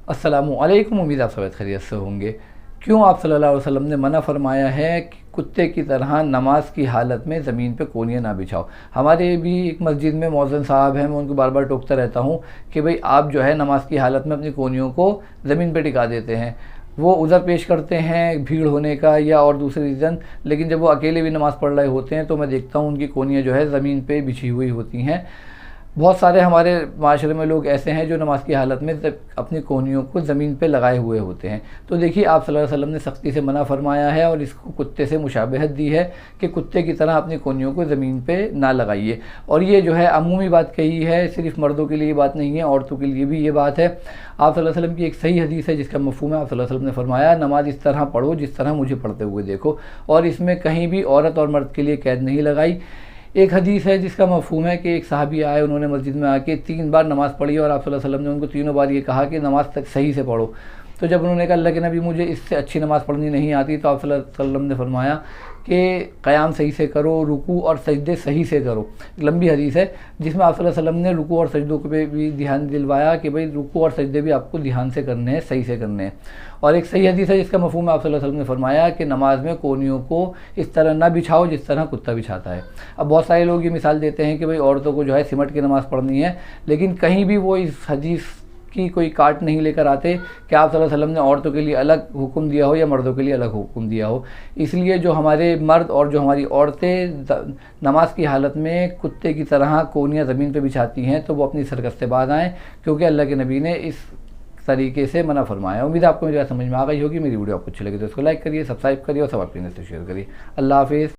अस्सलामुअलैकुम। उम्मीद आप सब खैरियत से होंगे। क्यों आप सल्लल्लाहु अलैहि वसल्लम ने मना फरमाया है कि कुत्ते की तरह नमाज की हालत में ज़मीन पे कोनियाँ ना बिछाओ। हमारे भी एक मस्जिद में मौज़िन साहब हैं, मैं उनको बार बार टोकता रहता हूँ कि भाई आप जो है नमाज की हालत में अपनी कोनियों को ज़मीन पे टिका देते हैं। वो उधर पेश करते हैं भीड़ होने का या और दूसरे रीज़न, लेकिन जब वो अकेले भी नमाज़ पढ़ रहे होते हैं तो मैं देखता हूँ उनकी कोनियाँ जो है ज़मीन पे बिछी हुई होती हैं। बहुत सारे हमारे माशरे में लोग ऐसे हैं जो नमाज की हालत में अपनी कोहनियों को ज़मीन पे लगाए हुए होते हैं। तो देखिए आप सल्लल्लाहु अलैहि वसल्लम ने सख्ती से मना फरमाया है और इसको कुत्ते से मुशाबहत दी है कि कुत्ते की तरह अपनी कोहनियों को ज़मीन पे ना लगाइए। और ये जो है अमूमी बात कही है, सिर्फ मर्दों के लिए बात नहीं है, औरतों के लिए भी ये बात है। आप सल्लल्लाहु अलैहि वसल्लम की एक सही हदीस है जिसका मफ़हूम है, आप सल्लल्लाहु अलैहि वसल्लम ने फरमाया नमाज इस तरह पढ़ो जिस तरह मुझे पढ़ते हुए देखो, और इसमें कहीं भी औरत और मर्द के लिए कैद नहीं लगाई। एक हदीस है जिसका मफ़हूम है कि एक साहबी आए, उन्होंने मस्जिद में आके 3 बार नमाज़ पढ़ी और आप सल्लल्लाहु अलैहि वसल्लम ने उनको तीनों बार ये कहा कि नमाज़ तक सही से पढ़ो। तो जब उन्होंने कहा अल्लाह के नबी मुझे इससे अच्छी नमाज़ पढ़नी नहीं आती, तो आप सल्लल्लाहु अलैहि वसल्लम ने फरमाया कि क़याम सही से करो, रुकू और सजदे सही से करो। लंबी हदीस है जिसमें आप सल्लल्लाहु अलैहि वसल्लम ने रुकू और सजदों पे भी ध्यान दिलवाया कि भाई रुकू और सजदे भी आपको ध्यान से करने हैं, सही से करने हैं। और एक सही हदीस है जिसका मफ़हूम आप सल्लल्लाहु अलैहि वसल्लम ने फरमाया कि नमाज में कोहनियों को इस तरह ना बिछाओ जिस तरह कुत्ता बिछाता है। अब बहुत सारे लोग ये मिसाल देते हैं कि भाई औरतों को जो है सिमट के नमाज़ पढ़नी है, लेकिन कहीं भी वो इस हदीस की कोई काट नहीं लेकर आते कि आप सल्लल्लाहु अलैहि वसल्लम ने औरतों के लिए अलग हुक्म दिया हो या मर्दों के लिए अलग हुक्म दिया हो। इसलिए जो हमारे मर्द और जो हमारी औरतें नमाज की हालत में कुत्ते की तरह कोहनियाँ ज़मीन पे बिछाती हैं तो वो अपनी सरकत से बाज आएँ, क्योंकि अल्लाह के नबी ने इस तरीके से मना फरमाया। उम्मीद है आपको मेरी बात समझ में आ गई होगी। मेरी वीडियो आपको अच्छी लगी तो इसको लाइक करिए, सब्सक्राइब करिए और सब अपने से शेयर करिए। अल्लाह हाफिज़।